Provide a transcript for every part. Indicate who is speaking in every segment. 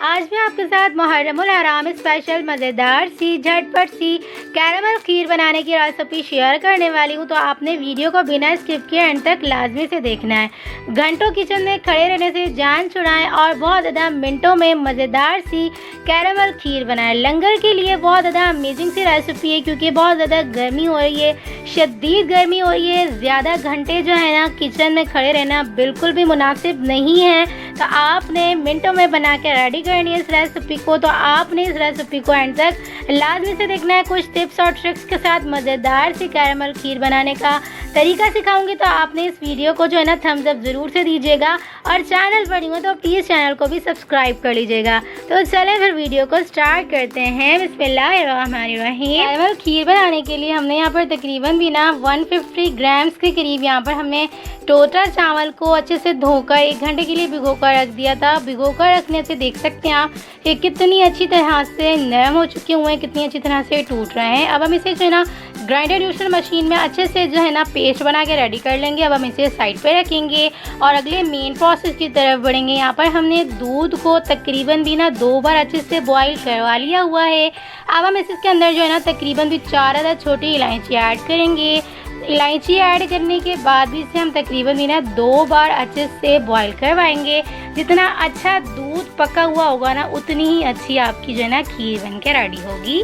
Speaker 1: आज मैं आपके साथ मुहर्रमुल हराम स्पेशल मज़ेदार सी झटपट सी कैरमल खीर बनाने की रेसिपी शेयर करने वाली हूँ। तो आपने वीडियो को बिना स्किप किए एंड तक लाजमी से देखना है। घंटों किचन में खड़े रहने से जान छुड़ाएं और बहुत ज़्यादा मिनटों में मज़ेदार सी कैरमल खीर बनाएं। लंगर के लिए बहुत ज़्यादा अमेजिंग सी रेसिपी है, क्योंकि बहुत ज़्यादा गर्मी हो रही है, शदीद गर्मी हो रही है। ज़्यादा घंटे जो है ना किचन में खड़े रहना बिल्कुल भी मुनासिब नहीं है। तो आपने मिनटों में बना के रेडी करनी है इस रेसिपी को। तो आपने इस रेसिपी को एंड तक लाजमी से देखना है। कुछ टिप्स और ट्रिक्स के साथ मज़ेदार सी कैरमल खीर बनाने का तरीका सिखाऊंगी। तो आपने इस वीडियो को जो है ना थम्स अप ज़रूर से दीजिएगा, और चैनल पर नहीं हो तो प्लीज़ चैनल को भी सब्सक्राइब कर लीजिएगा। तो चलें फिर वीडियो को स्टार्ट करते हैं। बिस्मिल्लाहिर्रहमानिर्रहीम। कैरमल खीर बनाने के लिए हमने यहाँ पर तकरीबन भी ना 150 ग्राम्स के करीब यहाँ पर हमने टोटा चावल को अच्छे से धोकर 1 घंटे के लिए भिगोकर रख दिया था। भिगोकर रखने से देख सकते हैं आप ये कितनी अच्छी तरह से नरम हो चुके हुए हैं, कितनी अच्छी तरह से टूट रहे हैं। अब हम इसे जो है ना ग्राइंडर यूजर मशीन में अच्छे से जो है ना पेस्ट बना के रेडी कर लेंगे। अब हम इसे साइड पे रखेंगे और अगले मेन प्रोसेस की तरफ बढ़ेंगे। यहाँ पर हमने दूध को तकरीबन भी ना 2 बार अच्छे से बॉईल करवा लिया हुआ है। अब हम इसके अंदर जो है ना तकरीबन भी 4 अदद छोटी इलायची ऐड करेंगे। इलायची ऐड करने के बाद भी इसे हम तकरीबन भी ना 2 बार अच्छे से बॉईल करवाएंगे। जितना अच्छा दूध पका हुआ होगा ना उतनी ही अच्छी आपकी जो है ना खीर बन के रेडी होगी।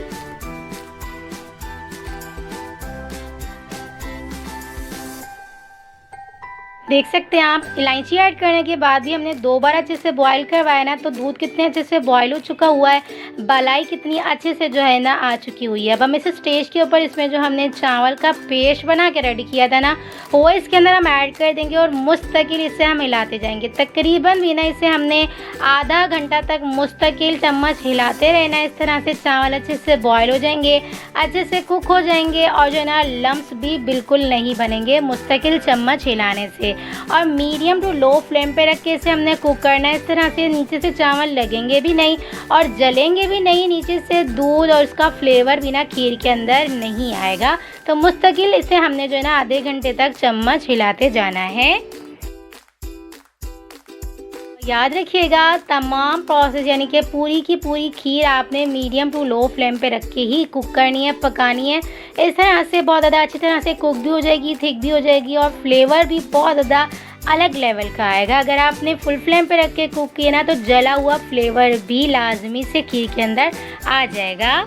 Speaker 1: देख सकते हैं आप इलायची ऐड करने के बाद भी हमने 2 बार अच्छे से बॉईल करवाया ना, तो दूध कितने अच्छे से बॉईल हो चुका हुआ है, मलाई कितनी अच्छे से जो है ना आ चुकी हुई है। अब हम इस स्टेज के ऊपर इसमें जो हमने चावल का पेस्ट बना के रेडी किया था ना वो इसके अंदर हम ऐड कर देंगे और मुस्तकिल इसे हम हिलाते जाएंगे। तकरीबन भी ना इसे हमने आधा घंटा तक मुस्तकिल चम्मच हिलाते रहना। इस तरह से चावल अच्छे से बॉयल हो जाएंगे, अच्छे से कुक हो जाएंगे और जो है ना लम्स भी बिल्कुल नहीं बनेंगे मुस्तकिल चम्मच हिलाने से। और मीडियम टू लो फ्लेम पे रख के इसे हमने कुक करना है। इस तरह से नीचे से चावल लगेंगे भी नहीं और जलेंगे भी नहीं, नीचे से दूध और इसका फ्लेवर भी ना खीर के अंदर नहीं आएगा। तो मुस्तकिल इसे हमने जो है ना आधे घंटे तक चम्मच हिलाते जाना है। याद रखिएगा तमाम प्रोसेस यानी कि पूरी की पूरी खीर आपने मीडियम टू लो फ्लेम पे रख के ही कुक करनी है, पकानी है। इस तरह से बहुत ज़्यादा अच्छी तरह से कुक भी हो जाएगी, थिक भी हो जाएगी और फ्लेवर भी बहुत ज़्यादा अलग लेवल का आएगा। अगर आपने फुल फ्लेम पे रख के कुक किया ना तो जला हुआ फ्लेवर भी लाजमी से खीर के अंदर आ जाएगा।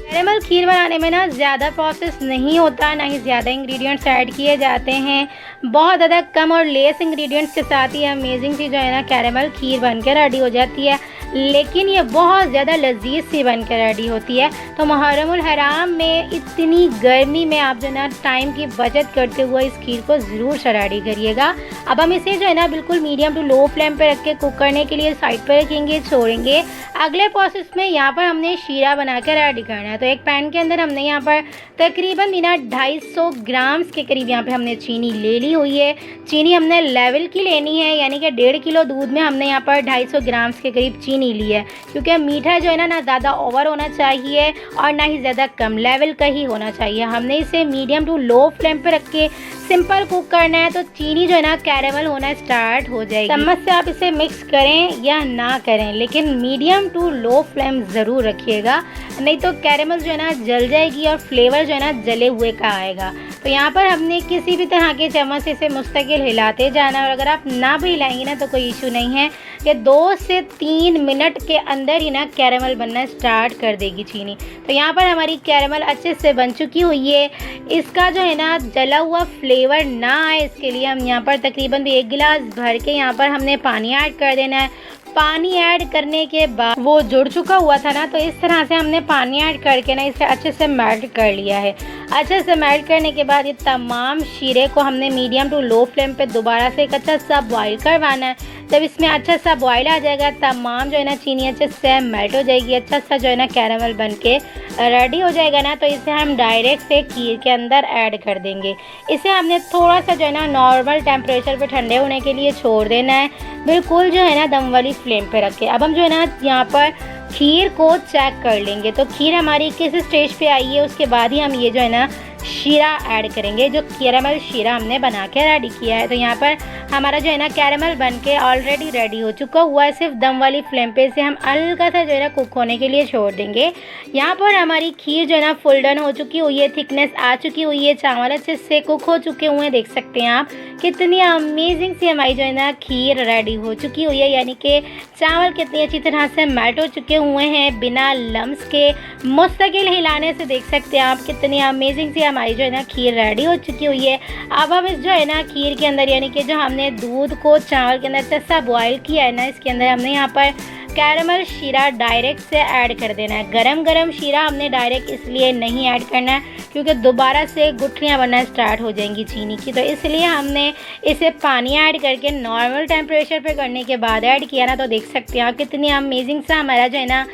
Speaker 1: कैरमल खीर बनाने में ना ज़्यादा प्रोसेस नहीं होता, ना ही ज़्यादा इंग्रेडिएंट्स ऐड किए जाते हैं। बहुत ज़्यादा कम और लेस इंग्रेडिएंट्स के साथ ही अमेजिंग सी जो है ना कैरमल खीर बनकर रेडी हो जाती है, लेकिन ये बहुत ज़्यादा लजीज सी बनकर रेडी होती है। तो मुहर्रमुल हराम में इतनी गर्मी में आप जो है ना टाइम की बचत करते हुए इस खीर को ज़रूर से रेडी करिएगा। अब हम इसे जो है ना बिल्कुल मीडियम टू लो फ्लेम पे रख के कुक करने के लिए साइड पर रखेंगे, छोड़ेंगे। अगले प्रोसेस में यहाँ पर हमने शीरा बना कर रेडी करना है। तो एक पैन के अंदर हमने यहाँ पर तकरीबन बिना 250 ग्राम्स के करीब यहाँ पे हमने चीनी ले ली हुई है। चीनी हमने लेवल की लेनी है, यानी कि 1.5 किलो दूध में हमने यहाँ पर 250 ग्राम्स के करीब चीनी ली है। क्योंकि मीठा जो है ना ज़्यादा ओवर होना चाहिए और ना ही ज़्यादा कम, लेवल का ही होना चाहिए। हमने इसे मीडियम टू लो फ्लेम पे रख के सिंपल कुक करना है। तो चीनी जो है ना कैरेमल होना स्टार्ट हो जाएगी। चम्मच से आप इसे मिक्स करें या ना करें, लेकिन मीडियम टू लो फ्लेम ज़रूर रखिएगा, नहीं तो कैरेमल जो है ना जल जाएगी और फ्लेवर जो है ना जले हुए का आएगा। तो यहाँ पर हमने किसी भी तरह के चम्मच से इसे मुस्तकिल हिलाते जाना, और अगर आप ना भी हिलाएंगे ना तो कोई इशू नहीं है। ये 2 से 3 मिनट के अंदर ही ना कैरेमल बनना स्टार्ट कर देगी चीनी। तो यहाँ पर हमारी कैरेमल अच्छे से बन चुकी हुई है। इसका जो है ना जला हुआ फ्लेवर ना आए इसके लिए हम यहाँ पर तकरीबन भी 1 गिलास भर के यहाँ पर हमने पानी ऐड कर देना है। पानी ऐड करने के बाद वो जुड़ चुका हुआ था ना, तो इस तरह से हमने पानी ऐड करके ना इसे अच्छे से मेल्ट कर लिया है। अच्छे से मेल्ट करने के बाद ये तमाम शीरे को हमने मीडियम टू लो फ्लेम पे दोबारा से एक अच्छा सा बॉईल करवाना है। जब इसमें अच्छा सा बॉईल आ जाएगा तमाम जो है ना चीनी अच्छे से मेल्ट हो जाएगी, अच्छा सा जो है ना कैरमल बन के रेडी हो जाएगा ना, तो इसे हम डायरेक्ट से खीर के अंदर ऐड कर देंगे। इसे हमने थोड़ा सा जो है ना नॉर्मल टेम्परेचर पे ठंडे होने के लिए छोड़ देना है, बिल्कुल जो है ना दम वाली फ्लेम पे रख के। अब हम जो है ना यहाँ पर खीर को चेक कर लेंगे। तो खीर हमारी किस स्टेज पे आई है उसके बाद ही हम ये जो है ना शीरा ऐड करेंगे, जो कैरेमल शीरा हमने बना के रेडी किया है। तो यहाँ पर हमारा जो है ना कैरेमल बन के ऑलरेडी रेडी हो चुका हुआ है। सिर्फ दम वाली फ्लेम पे इसे हम हल्का सा जो है ना कुक होने के लिए छोड़ देंगे। यहाँ पर हमारी खीर जो है ना फुल डन हो चुकी हुई है, थिकनेस आ चुकी हुई है, चावल अच्छे से कुक हो चुके हुए हैं। देख सकते हैं आप कितनी अमेजिंग सी हमारी जो है ना खीर रेडी हो चुकी हुई है, यानी कि चावल कितनी अच्छी तरह से मेल्ट हो चुके हुए हैं बिना लम्स के। मुस्तकिल हिलाने से देख सकते हैं आप कितनी अमेजिंग सी हमारी जो है ना खीर रेडी हो चुकी हुई है। अब हम इस जो है ना खीर के अंदर, यानी कि जो हमने दूध को चावल के अंदर अच्छा बॉयल किया है ना, इसके अंदर हमने यहाँ पर कैरेमल शीरा डायरेक्ट से ऐड कर देना है। गरम गरम शीरा हमने डायरेक्ट इसलिए नहीं ऐड करना है क्योंकि दोबारा से गुठलियाँ बनना स्टार्ट हो जाएंगी चीनी की, तो इसलिए हमने इसे पानी ऐड करके नॉर्मल टेम्परेचर पे करने के बाद ऐड किया ना। तो देख सकते हैं आप कितनी अमेजिंग सा हमारा जो है ना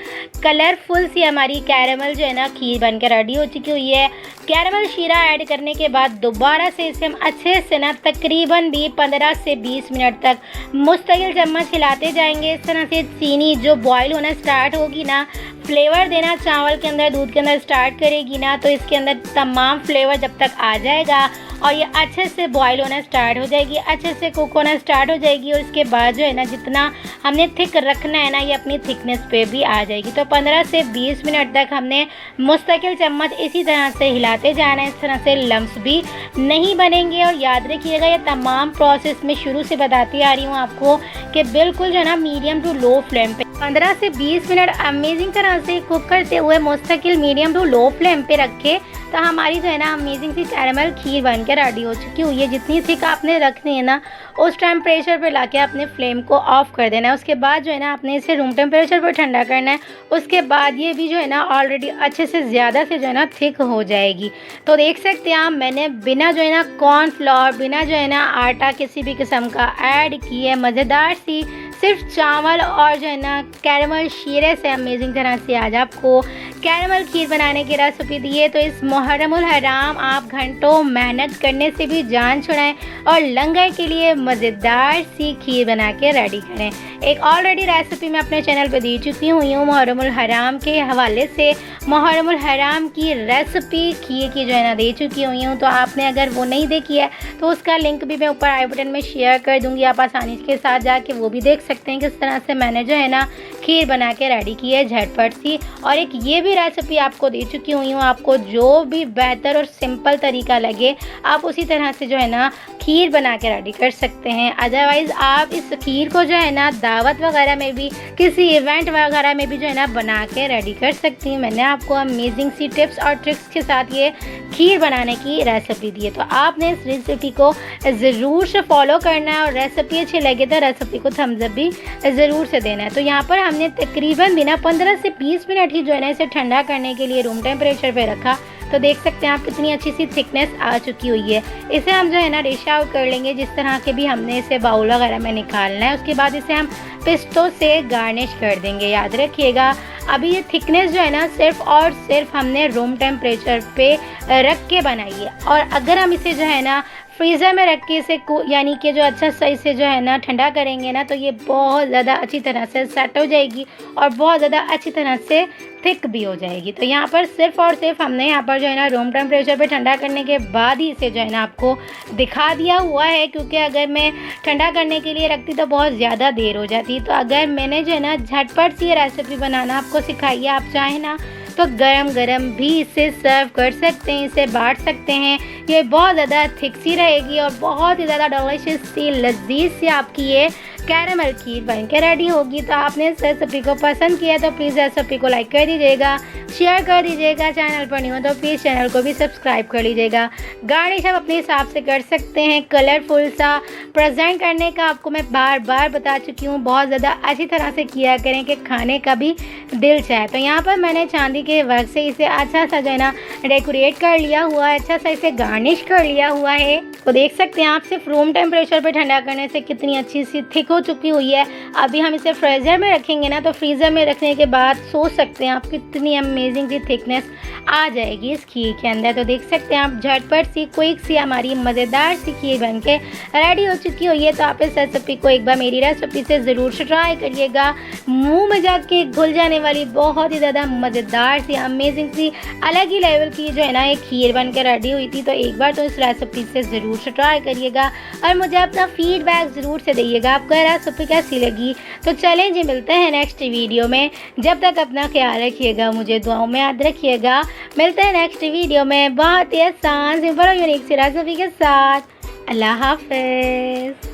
Speaker 1: कलरफुल सी हमारी कैरेमल जो है ना खीर बन के रेडी हो चुकी हुई है। कैरेमल शीरा ऐड करने के बाद दोबारा से इसे हम अच्छे से ना तकरीबन भी 15 से 20 मिनट तक मुस्तकिल चम्मच हिलाते जाएंगे। इस तरह से चीनी जो बॉईल होना स्टार्ट होगी ना, फ्लेवर देना चावल के अंदर दूध के अंदर स्टार्ट करेगी ना, तो इसके अंदर तमाम फ्लेवर जब तक आ जाएगा और ये अच्छे से बॉईल होना स्टार्ट हो जाएगी, अच्छे से कुक होना स्टार्ट हो जाएगी। और इसके बाद जो है ना जितना हमने थिक रखना है ना, ये अपनी थिकनेस पे भी आ जाएगी। तो 15 से 20 मिनट तक हमने मुस्तकिल चम्मच इसी तरह से हिलाते जाना है, इस तरह से लम्स भी नहीं बनेंगे। और याद रखिएगा ये तमाम प्रोसेस में शुरू से बताती आ रही हूँ आपको कि बिल्कुल जो है ना मीडियम टू लो फ्लेम पे 15 से 20 मिनट अमेजिंग तरह से कुक करते हुए मुस्तकिल मीडियम टू लो फ्लेम पे रखे, तो हमारी जो है ना अमेजिंग सी कैरेमल खीर बन के रेडी हो चुकी हुई है। जितनी थिक आपने रखनी है ना, उस टेम्परेचर पे लाके अपने फ्लेम को ऑफ कर देना है। उसके बाद जो है ना आपने इसे रूम टेम्परेचर पर ठंडा करना है। उसके बाद ये भी जो है ना ऑलरेडी अच्छे से ज़्यादा से जो है ना थिक हो जाएगी। तो देख सकते हैं आप मैंने बिना जो है ना कॉर्नफ्लोर, बिना जो है ना आटा किसी भी किस्म का ऐड किए, मज़ेदार सी सिर्फ चावल और जो है ना कैरेमल शीरे से अमेजिंग तरह से आज आपको कैरेमल खीर बनाने की रेसिपी दी है। तो इस मुहर्रमुल हराम आप घंटों मेहनत करने से भी जान छुड़ाएं और लंगर के लिए मज़ेदार सी खीर बना के रेडी करें। एक ऑलरेडी रेसिपी मैं अपने चैनल पे दी चुकी हुई हूँ मुहर्रमुल हराम के हवाले से। मुहर्रमुल हराम की रेसिपी खीर की जो है ना दे चुकी हुई हूँ, तो आपने अगर वो नहीं देखी है तो उसका लिंक भी मैं ऊपर आई बटन में शेयर कर दूँगी। आप आसानी के साथ जाके वो भी देख सकते हैं किस तरह से मैंने जो है ना खीर बना के रेडी की है झटपट सी। और एक ये भी रेसिपी आपको दे चुकी हुई हूँ, आपको जो भी बेहतर और सिंपल तरीका लगे आप उसी तरह से जो है ना खीर बना के रेडी कर सकते हैं। अदरवाइज़ आप इस खीर को जो है ना दावत वगैरह में भी, किसी इवेंट वगैरह में भी जो है ना बना के रेडी कर सकती हूँ। मैंने आपको अमेजिंग सी टिप्स और ट्रिक्स के साथ ये खीर बनाने की रेसिपी दी है, तो आपने इस रेसिपी को ज़रूर से फॉलो करना है। और रेसिपी अच्छी लगे तो रेसिपी को थम्स अप भी ज़रूर से देना है। तो यहाँ पर हमने तकरीबन बिना 15 से 20 मिनट ही जो है ना इसे ठंडा करने के लिए रूम टेम्परेचर पे रखा। तो देख सकते हैं आप कितनी अच्छी सी थिकनेस आ चुकी हुई है। इसे हम जो है ना डिश आउट कर लेंगे, जिस तरह के भी हमने इसे बाउल वगैरह में निकालना है। उसके बाद इसे हम पिस्तों से गार्निश कर देंगे। याद रखिएगा अभी ये थिकनेस जो है ना सिर्फ और सिर्फ हमने रूम टेम्परेचर पे रख के बनाई है। और अगर हम इसे जो है ना फ्रीज़र में रख के इसे यानी कि जो अच्छा सही से जो है ना ठंडा करेंगे ना, तो ये बहुत ज़्यादा अच्छी तरह से सेट हो जाएगी और बहुत ज़्यादा अच्छी तरह से थिक भी हो जाएगी। तो यहाँ पर सिर्फ और सिर्फ हमने यहाँ पर जो है ना रूम टेम्परेचर पे ठंडा करने के बाद ही इसे जो है ना आपको दिखा दिया हुआ है, क्योंकि अगर मैं ठंडा करने के लिए रखती तो बहुत ज़्यादा देर हो जाती। तो अगर मैंने जो है ना झटपट सी रेसिपी बनाना आपको सिखाई है, आप चाहें ना तो गरम गरम भी इसे सर्व कर सकते हैं, इसे बांट सकते हैं। ये बहुत ज़्यादा थिक सी रहेगी और बहुत ही ज़्यादा डिलीशियस सी लजीज सी आपकी ये कैरेमल खीर बन के रेडी होगी। तो आपने इस रेसिपी को पसंद किया तो प्लीज़ रेसिपी को लाइक कर दीजिएगा, शेयर कर दीजिएगा। चैनल पर न्यू हो तो प्लीज़ चैनल को भी सब्सक्राइब कर लीजिएगा। गार्निश आप अपने हिसाब से कर सकते हैं। कलरफुल सा प्रेजेंट करने का आपको मैं बार बार बता चुकी हूँ, बहुत ज़्यादा अच्छी तरह से किया करें कि खाने का भी दिल चाहे। तो यहाँ पर मैंने चांदी के वर्क से इसे अच्छा सा जो है ना डेकोरेट कर लिया हुआ है, अच्छा सा इसे गार्निश कर लिया हुआ है। तो देख सकते हैं आप सिर्फ रूम टेम्परेचर पे ठंडा करने से कितनी अच्छी सी थिक हो चुकी हुई है। अभी हम इसे फ्रीज़र में रखेंगे ना, तो फ्रीज़र में रखने के बाद सोच सकते हैं आप कितनी अमेजिंग सी थिकनेस आ जाएगी इस खीर के अंदर। तो देख सकते हैं आप झटपट सी क्विक सी हमारी मज़ेदार सी खीर बनके रेडी हो चुकी हुई है। तो आप इस रेसिपी को एक बार मेरी रेसिपी से ज़रूर से ट्राई करिएगा। मुंह में जाके घुल जाने वाली बहुत ही ज़्यादा मज़ेदार सी अमेजिंग सी अलग ही लेवल की जो है ना ये खीर बन के रेडी हुई थी। तो एक बार तो इस रेसिपी से ज़रूर से ट्राई करिएगा और मुझे अपना फीडबैक ज़रूर से दीजिएगा आपको ये रेसिपी कैसी लगी। तो चलें जी, मिलते हैं नेक्स्ट वीडियो में। जब तक अपना ख्याल रखिएगा, मुझे दुआओं में याद रखिएगा। मिलते हैं नेक्स्ट वीडियो में बहुत ही आसान सिंपल और यूनिक सी रेसिपी के साथ। अल्लाह हाफ़िज़।